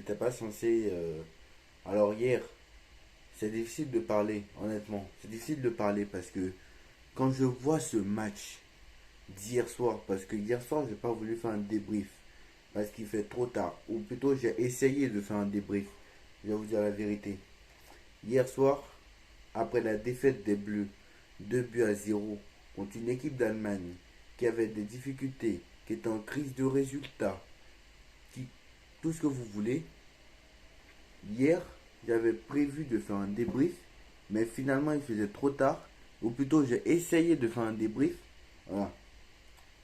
j'étais pas censé. Alors hier, c'est difficile de parler, honnêtement. C'est difficile de parler parce que quand je vois ce match d'hier soir, parce que hier soir, j'ai pas voulu faire un débrief parce qu'il fait trop tard. Ou plutôt, j'ai essayé de faire un débrief. Je vais vous dire la vérité. Hier soir, après la défaite des Bleus, 2 buts à 0 contre une équipe d'Allemagne qui avait des difficultés, qui était en crise de résultats, qui tout ce que vous voulez. Hier, j'avais prévu de faire un débrief, mais finalement il faisait trop tard. Ou plutôt, j'ai essayé de faire un débrief. Voilà.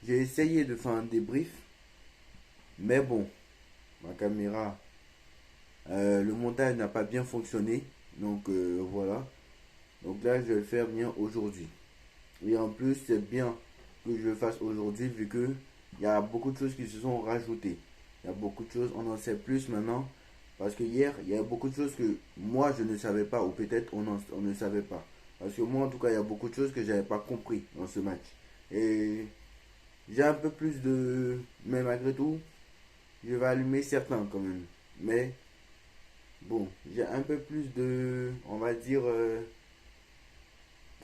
J'ai essayé de faire un débrief, mais bon, ma caméra, le montage n'a pas bien fonctionné. Donc voilà. Donc là, je vais le faire bien aujourd'hui. Et en plus, c'est bien que je le fasse aujourd'hui vu que il y a beaucoup de choses qui se sont rajoutées. Il y a beaucoup de choses, on en sait plus maintenant. Parce que hier, il y a beaucoup de choses que moi je ne savais pas, ou peut-être on ne savait pas. Parce que moi, en tout cas, il y a beaucoup de choses que j'avais pas compris dans ce match. Et j'ai un peu plus de. Mais malgré tout, je vais allumer certains quand même. Mais bon, j'ai un peu plus de. On va dire.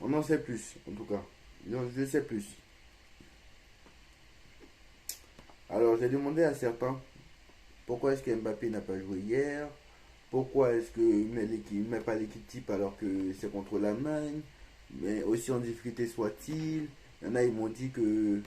On en sait plus, en tout cas. Je sais plus. Alors, j'ai demandé à certains pourquoi est-ce que Mbappé n'a pas joué hier. Pourquoi est-ce qu'il met pas l'équipe type alors que c'est contre l'Allemagne. Mais aussi en difficulté soit-il. Il y en a, ils m'ont dit que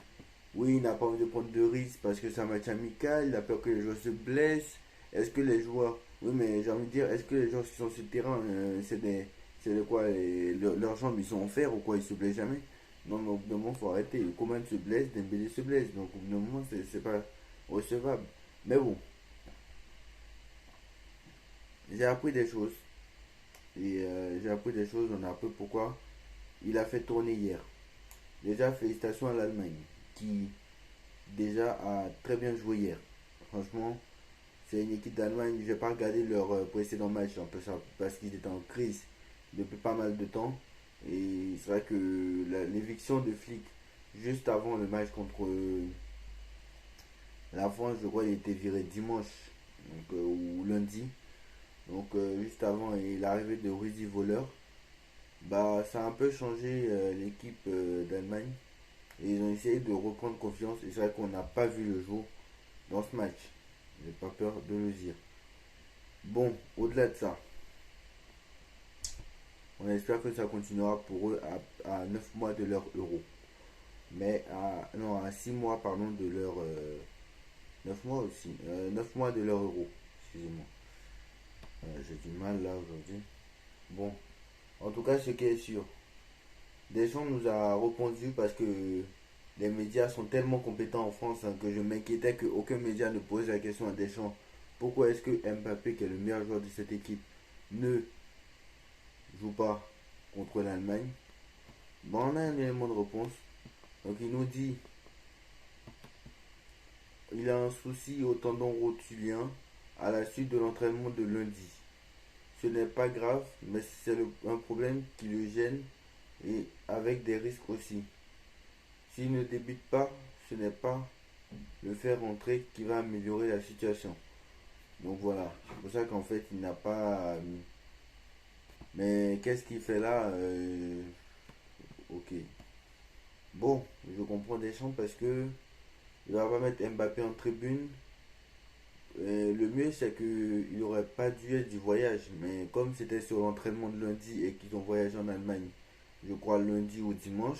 oui, il n'a pas envie de prendre de risques parce que c'est un match amical. Il a peur que les joueurs se blessent. Est-ce que les joueurs. Oui, mais j'ai envie de dire, est-ce que les joueurs qui sont sur le terrain, c'est de quoi leurs jambes, ils sont en fer ou quoi, ils se blessent jamais. Non, mais au bout d'un moment, il faut arrêter. Coman se blesse, Dembélé se blesse. Donc au bout d'un moment, c'est pas recevable. Mais bon, j'ai appris des choses. Et j'ai appris des choses, on a appris pourquoi il a fait tourner hier. Déjà, félicitations à l'Allemagne, qui déjà a très bien joué hier. Franchement, c'est une équipe d'Allemagne, je n'ai pas regardé leur précédent match un peu ça, parce qu'ils étaient en crise depuis pas mal de temps. Et c'est vrai que l'éviction de Flick juste avant le match contre la France, je crois qu'il était viré dimanche donc, ou lundi. Donc juste avant et l'arrivée de Rudy Voller, bah, ça a un peu changé l'équipe d'Allemagne. Et ils ont essayé de reprendre confiance. Et c'est vrai qu'on n'a pas vu le jour dans ce match. J'ai pas peur de le dire. Bon, au-delà de ça, on espère que ça continuera pour eux à 9 mois de leur euro. Mais non, à 6 mois, pardon, de leur. 9 mois aussi. 9 mois de leur euro. Excusez-moi. J'ai du mal là aujourd'hui. Bon, en tout cas, ce qui est sûr, Deschamps nous a répondu parce que les médias sont tellement compétents en France hein, que je m'inquiétais qu'aucun média ne pose la question à Deschamps. Pourquoi est-ce que Mbappé, qui est le meilleur joueur de cette équipe, ne joue pas contre l'Allemagne? Bon, on a un élément de réponse. Donc il nous dit il a un souci au tendon rotulien à la suite de l'entraînement de lundi. Ce n'est pas grave, mais c'est un problème qui le gêne et avec des risques aussi. S'il ne débute pas, ce n'est pas le faire rentrer qui va améliorer la situation. Donc voilà, c'est pour ça qu'en fait il n'a pas. Mais qu'est-ce qu'il fait là Ok. Bon, je comprends Deschamps parce que il va pas mettre Mbappé en tribune. Le mieux c'est qu'il n'aurait pas dû être du voyage. Mais comme c'était sur l'entraînement de lundi et qu'ils ont voyagé en Allemagne, je crois lundi ou dimanche,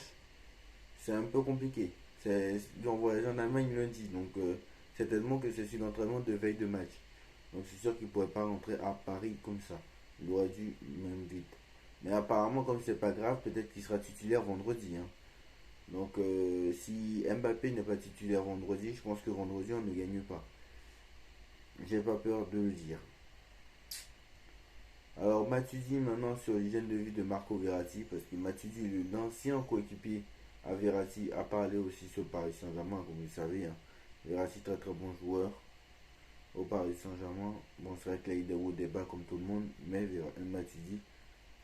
c'est un peu compliqué. Ils ont voyagé en Allemagne lundi, donc certainement que c'est sur l'entraînement de veille de match. Donc c'est sûr qu'il ne pourrait pas rentrer à Paris comme ça. Il aurait dû même vite. Mais apparemment, comme c'est pas grave, peut-être qu'il sera titulaire vendredi. Hein. Donc si Mbappé n'est pas titulaire vendredi, je pense que vendredi on ne gagne pas. J'ai pas peur de le dire. Alors Matuidi maintenant sur l'hygiène de vie de Marco Verratti, parce que Matuidi, l'ancien coéquipier à Verratti, a parlé aussi sur Paris Saint-Germain, comme vous le savez. Hein. Verratti très très bon joueur au Paris Saint-Germain. Bon, c'est vrai qu'il a eu des hauts débats comme tout le monde, mais Matuidi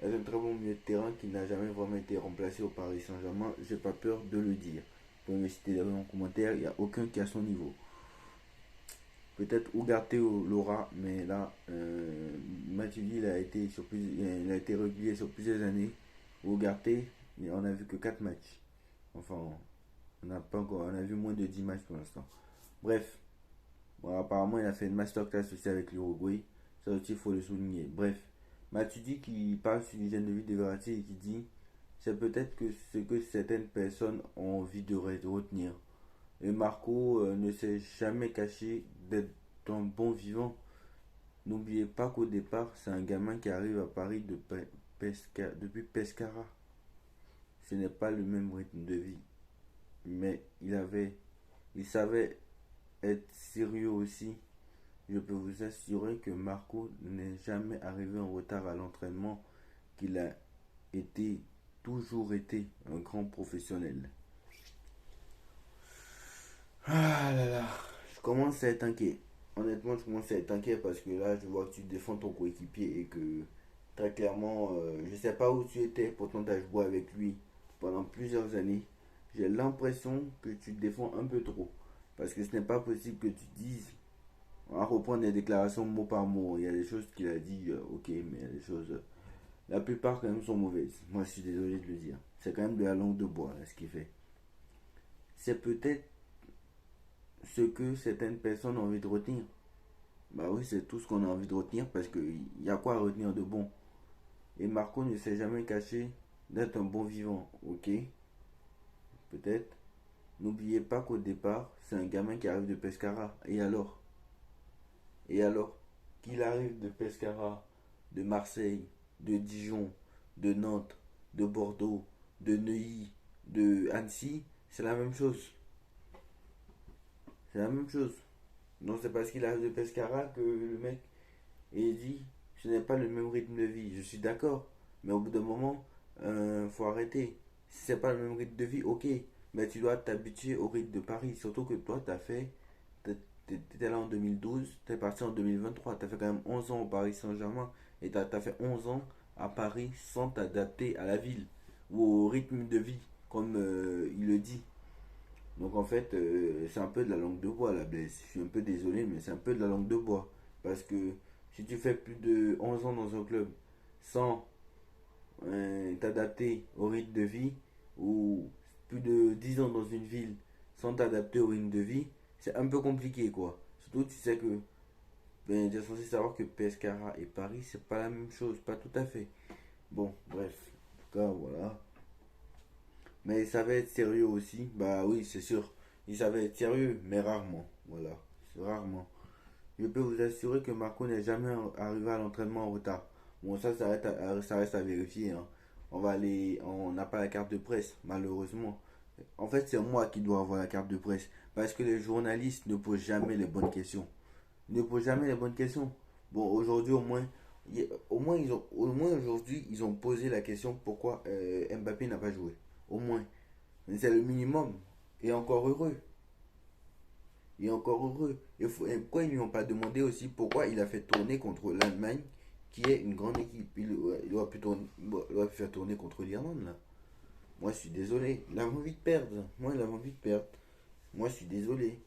est un très bon milieu de terrain qui n'a jamais vraiment été remplacé au Paris Saint-Germain. J'ai pas peur de le dire. Vous pouvez me citer en commentaire, il n'y a aucun qui a son niveau. Peut-être Ugarte ou Laura, mais là, Matuidi, il a été régulier sur plusieurs années. Ugarte, on a vu que 4 matchs. Enfin, on n'a pas encore, on a vu moins de 10 matchs pour l'instant. Bref, bon, apparemment, il a fait une masterclass aussi avec l'Uruguay. Ça aussi, il faut le souligner. Bref, Matuidi qui parle sur l'hygiène de vie de Verratti et qui dit c'est peut-être que ce que certaines personnes ont envie de retenir. Et Marco ne s'est jamais caché d'être un bon vivant. N'oubliez pas qu'au départ, c'est un gamin qui arrive à Paris depuis Pescara. Ce n'est pas le même rythme de vie. Mais il savait être sérieux aussi. Je peux vous assurer que Marco n'est jamais arrivé en retard à l'entraînement, qu'il a été, toujours été un grand professionnel. Ah là là, je commence à être inquiet. Honnêtement, je commence à être inquiet parce que là, je vois que tu défends ton coéquipier et que très clairement, je sais pas où tu étais, pourtant tu as joué avec lui pendant plusieurs années. J'ai l'impression que tu défends un peu trop. Parce que ce n'est pas possible que tu dises, on va reprendre les déclarations mot par mot. Il y a des choses qu'il a dit, ok, mais il y a des choses, la plupart quand même sont mauvaises. Moi, je suis désolé de le dire. C'est quand même de la langue de bois, là, ce qu'il fait. C'est peut-être ce que certaines personnes ont envie de retenir. Bah oui, c'est tout ce qu'on a envie de retenir parce qu'il y a quoi à retenir de bon. Et Marco ne s'est jamais caché d'être un bon vivant, ok? Peut-être. N'oubliez pas qu'au départ, c'est un gamin qui arrive de Pescara. Et alors? Et alors? Qu'il arrive de Pescara, de Marseille, de Dijon, de Nantes, de Bordeaux, de Neuilly, de Annecy, c'est la même chose. C'est la même chose. Non, c'est parce qu'il arrive de Pescara que le mec dit ce n'est pas le même rythme de vie. Je suis d'accord. Mais au bout d'un moment, faut arrêter. Si c'est pas le même rythme de vie, ok. Mais tu dois t'habituer au rythme de Paris. Surtout que toi, t'étais là en 2012, t'es parti en 2023. T'as fait quand même 11 ans au Paris Saint-Germain. Et t'as fait 11 ans à Paris sans t'adapter à la ville ou au rythme de vie, comme il le dit. Donc en fait, c'est un peu de la langue de bois la Blaise. Je suis un peu désolé, mais c'est un peu de la langue de bois. Parce que si tu fais plus de 11 ans dans un club sans t'adapter au rythme de vie, ou plus de 10 ans dans une ville sans t'adapter au rythme de vie, c'est un peu compliqué quoi. Surtout tu sais que tu es censé savoir que Pescara et Paris, c'est pas la même chose, pas tout à fait. Bon, bref, en tout cas, voilà. Mais il savait être sérieux aussi. Bah oui, c'est sûr. Il savait être sérieux, mais rarement. Voilà, c'est rarement. Je peux vous assurer que Marco n'est jamais arrivé à l'entraînement en retard. Bon, ça reste à vérifier, hein. On n'a pas la carte de presse, malheureusement. En fait, c'est moi qui dois avoir la carte de presse. Parce que les journalistes ne posent jamais les bonnes questions. Ils ne posent jamais les bonnes questions. Bon, aujourd'hui, au moins aujourd'hui, ils ont posé la question pourquoi Mbappé n'a pas joué. Au moins. Mais c'est le minimum. Et encore heureux. Et encore heureux. Et pourquoi ils ne lui ont pas demandé aussi pourquoi il a fait tourner contre l'Allemagne, qui est une grande équipe. Il aurait il aurait pu faire tourner contre l'Irlande, là. Moi, je suis désolé. Il avait envie de perdre. Moi, il avait envie de perdre. Moi, je suis désolé.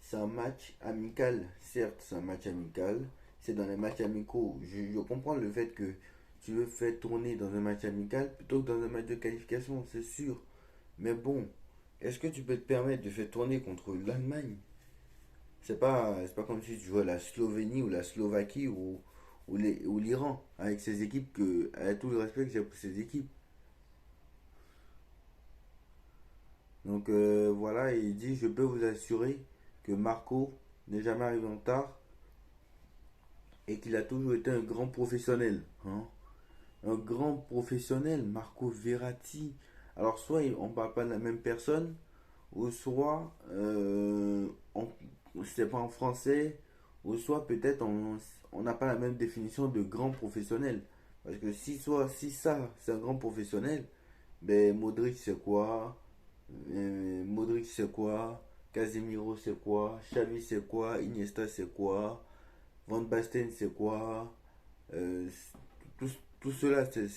C'est un match amical. Certes, c'est un match amical. C'est dans les matchs amicaux. Je comprends le fait que tu veux faire tourner dans un match amical plutôt que dans un match de qualification, c'est sûr. Mais bon, est-ce que tu peux te permettre de faire tourner contre l'Allemagne? C'est pas comme si tu jouais la Slovénie ou la Slovaquie ou l'Iran avec ces équipes avec tout le respect que j'ai pour ces équipes. Donc voilà, il dit je peux vous assurer que Marco n'est jamais arrivé en retard et qu'il a toujours été un grand professionnel, hein. Un grand professionnel, Marco Verratti. Alors soit on ne parle pas de la même personne, ou soit c'est pas en français, ou soit peut-être on n'a pas la même définition de grand professionnel. Parce que si ça c'est un grand professionnel, ben Modric c'est quoi? Modric c'est quoi? Casemiro c'est quoi? Xavi c'est quoi? Iniesta c'est quoi? Van Basten c'est quoi? Euh, tout, tout cela c'est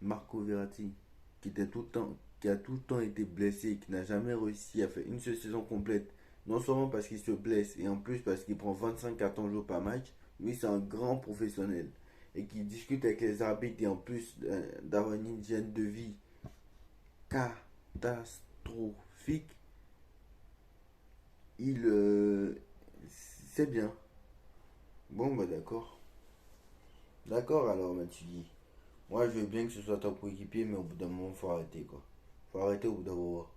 Marco Verratti qui a tout le temps été blessé, qui n'a jamais réussi à faire une seule saison complète Non seulement parce qu'il se blesse, et en plus parce qu'il prend 25 cartons jours par match. Lui, c'est un grand professionnel. Et qui discute avec les arbitres, et en plus d'avoir une hygiène de vie catastrophique, il... c'est bien. Bon, bah d'accord. D'accord, alors, bah, tu dis. Moi, je veux bien que ce soit ton coéquipier, mais au bout d'un moment, faut arrêter, quoi. Faut arrêter au bout d'un moment.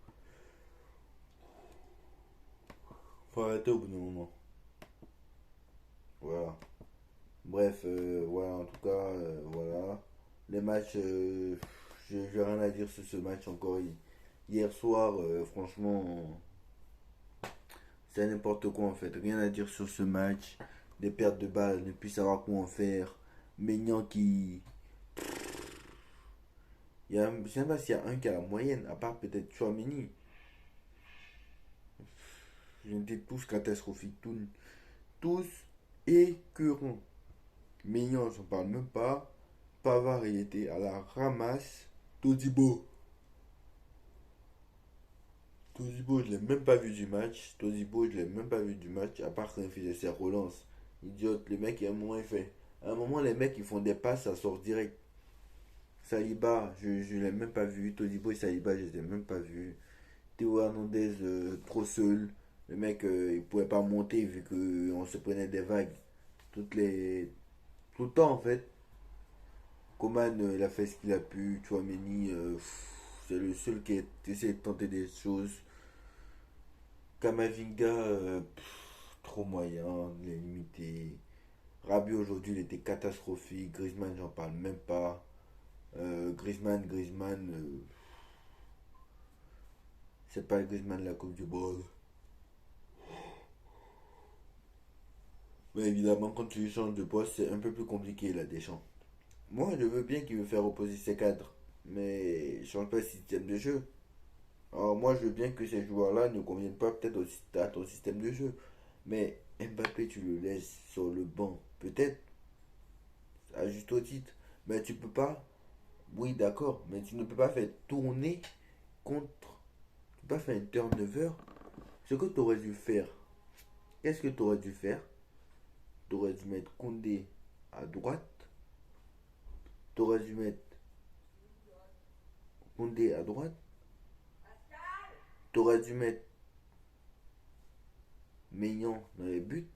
Faut arrêter au bout d'un moment. Voilà. Bref, voilà, en tout cas, voilà. Les matchs, j'ai rien à dire sur ce match encore. Hier soir, franchement, c'est n'importe quoi en fait. Rien à dire sur ce match. Des pertes de balles, ne plus savoir quoi en faire. Maignan qui. Je sais pas s'il y a un qui a la moyenne, à part peut-être Chouameni. Ils étaient tous catastrophiques, tous écœurants. Maignan, j'en parle même pas. Pavard, il était à la ramasse. Todibo. Todibo, je l'ai même pas vu du match. Todibo, je l'ai même pas vu du match, à part quand il faisait ses relances. Idiote, le mec, à un moment, il fait. À un moment, les mecs, ils font des passes, ça sort direct. Saliba, je l'ai même pas vu. Todibo et Saliba, je les ai même pas vus. Théo Hernandez, trop seul. Le mec, il pouvait pas monter vu qu'on se prenait des vagues. Toutes les... Tout le temps, en fait. Coman, il a fait ce qu'il a pu. Chouameni, c'est le seul qui a essayé de tenter des choses. Kamavinga, trop moyen, il est limité. Rabiot aujourd'hui, il était catastrophique. Griezmann, j'en parle même pas. Griezmann, c'est pas le Griezmann de la Coupe du Monde. Mais évidemment, quand tu changes de poste, c'est un peu plus compliqué là, Deschamps. Moi, je veux bien qu'il veut faire opposer ses cadres, mais il change pas le système de jeu. Alors moi, je veux bien que ces joueurs-là ne conviennent pas peut-être à ton système de jeu. Mais Mbappé, tu le laisses sur le banc. Peut-être, à juste au titre. Mais tu peux pas. Oui, d'accord. Mais tu ne peux pas faire tourner contre. Tu peux pas faire un turnover. Ce que tu aurais dû faire. Qu'est-ce que tu aurais dû faire? Tu aurais dû mettre Koundé à droite. Tu aurais dû mettre Koundé à droite. Tu aurais dû mettre Maignan dans les buts.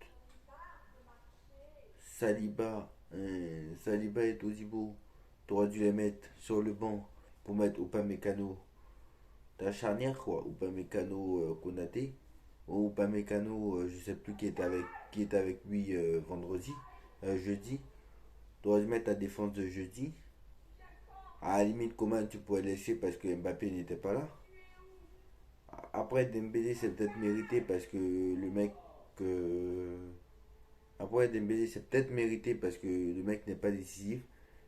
Saliba et Todibo, t'aurais dû les mettre sur le banc pour mettre Upamecano. Ta charnière quoi, Upamecano Konaté. Ou Upamecano, je sais plus qui était avec lui vendredi, jeudi. T'aurais dû mettre ta défense de jeudi. À la limite, comment tu pourrais laisser parce que Mbappé n'était pas là. Après, Dembélé, c'est peut-être mérité parce que le mec. Après, Dembélé, c'est peut-être mérité parce que le mec n'est pas décisif.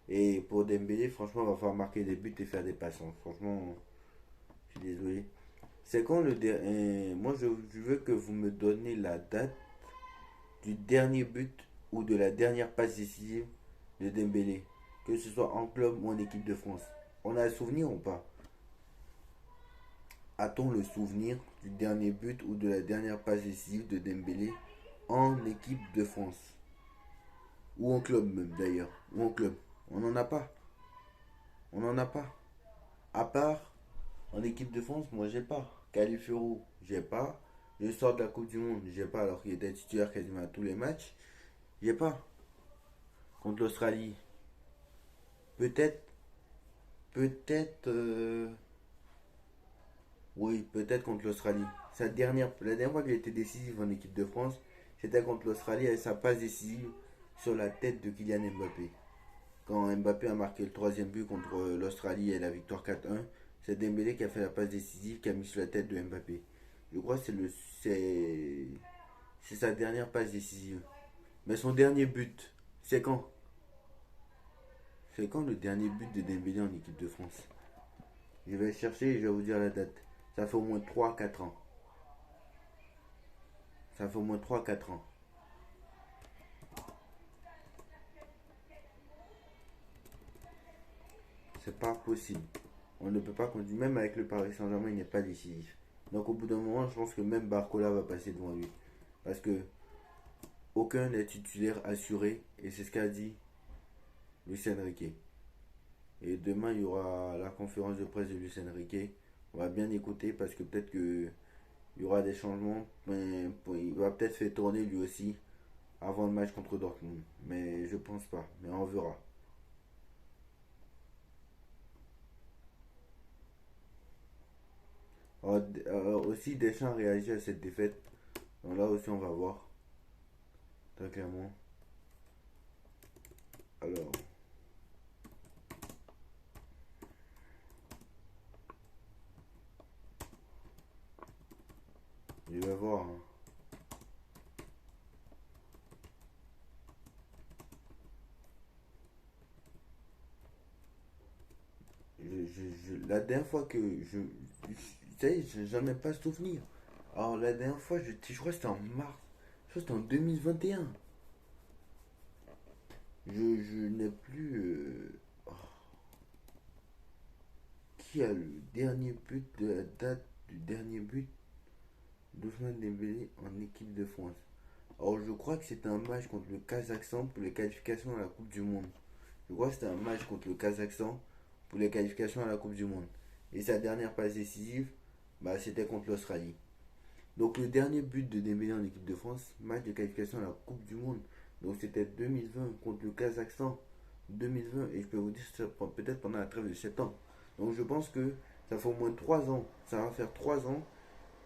Et pour Dembélé, franchement, il va falloir marquer des buts et faire des passes, hein. Franchement, je suis désolé. C'est quand le dernier. Moi, je veux que vous me donnez la date du dernier but ou de la dernière passe décisive de Dembélé. Que ce soit en club ou en équipe de France. On a le souvenir ou pas? A-t-on le souvenir du dernier but ou de la dernière passe décisive de Dembélé en équipe de France? Ou en club même d'ailleurs. Ou en club. On n'en a pas. On n'en a pas. À part en équipe de France, moi j'ai pas. Califero, j'ai pas. Je sors de la Coupe du Monde, j'ai pas alors qu'il était titulaire quasiment à tous les matchs. J'ai pas. Contre l'Australie, peut-être, peut-être, oui, peut-être contre l'Australie. La dernière fois qu'il était décisif en équipe de France, c'était contre l'Australie avec sa passe décisive sur la tête de Kylian Mbappé. Quand Mbappé a marqué le troisième but contre l'Australie et la victoire 4-1, c'est Dembélé qui a fait la passe décisive qui a mis sur la tête de Mbappé. Je crois que c'est sa dernière passe décisive. Mais son dernier but, c'est quand? C'est quand le dernier but de Dembélé en équipe de France? Je vais chercher et je vais vous dire la date. Ça fait au moins 3-4 ans. Ça fait au moins 3-4 ans. C'est pas possible. On ne peut pas continuer. Même avec le Paris Saint-Germain, il n'est pas décisif. Donc au bout d'un moment, je pense que même Barcola va passer devant lui. Parce que aucun n'est titulaire assuré. Et c'est ce qu'a dit Lucien Riquet. Et demain, il y aura la conférence de presse de Lucien Riquet. On va bien écouter parce que peut-être que il y aura des changements. Mais il va peut-être faire tourner lui aussi avant le match contre Dortmund. Mais je pense pas. Mais on verra. Aussi, Deschamps réagit à cette défaite. Donc là aussi, on va voir. Très clairement. Alors, je vais voir, hein. La dernière fois que tu sais, j'en ai pas souvenir. Alors, la dernière fois, je crois que c'était en mars. Je crois que c'était en 2021. Je n'ai plus. Oh, qui a le dernier but de la date du dernier but d'Ousmane Dembélé en équipe de France? Alors, je crois que c'était un match contre le Kazakhstan pour les qualifications à la Coupe du Monde. Je crois que c'était un match contre le Kazakhstan pour les qualifications à la Coupe du Monde. Et sa dernière passe décisive, bah, c'était contre l'Australie. Donc le dernier but de Dembélé en équipe de France, match de qualification à la Coupe du Monde. Donc c'était 2020 contre le Kazakhstan. 2020, et je peux vous dire ça peut-être pendant la trêve de 7 ans. Donc je pense que ça fait au moins 3 ans. Ça va faire 3 ans.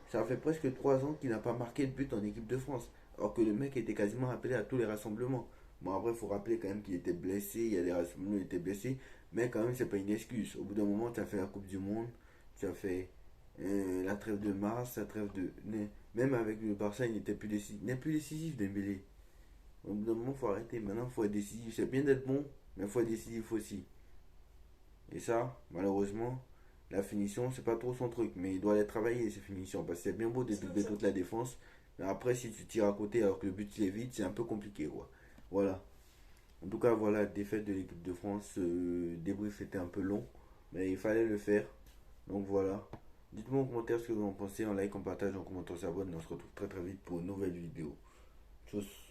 Ça fait presque 3 ans qu'il n'a pas marqué de but en équipe de France. Alors que le mec était quasiment appelé à tous les rassemblements. Bon, après, il faut rappeler quand même qu'il était blessé. Il y a des rassemblements où il était blessé. Mais quand même, c'est pas une excuse. Au bout d'un moment, tu as fait la Coupe du Monde. Tu as fait la trêve de mars. La trêve de. Même avec le Barça, il n'était plus décisif. Il n'est plus décisif, Dembélé. Au bout d'un moment, il faut arrêter. Maintenant, il faut être décisif. C'est bien d'être bon, mais il faut être décisif aussi. Et ça, malheureusement, la finition, c'est pas trop son truc. Mais il doit aller travailler, ses finitions. Parce que c'est bien beau de doubler toute la défense. Mais après, si tu tires à côté alors que le but il est vide, c'est un peu compliqué, quoi. Voilà. En tout cas, voilà, défaite de l'équipe de France. Débrief était un peu long. Mais il fallait le faire. Donc voilà. Dites-moi en commentaire ce que vous en pensez. En like, en partage, en commentaire, on s'abonne. Et on se retrouve très très vite pour une nouvelle vidéo. Tchuss.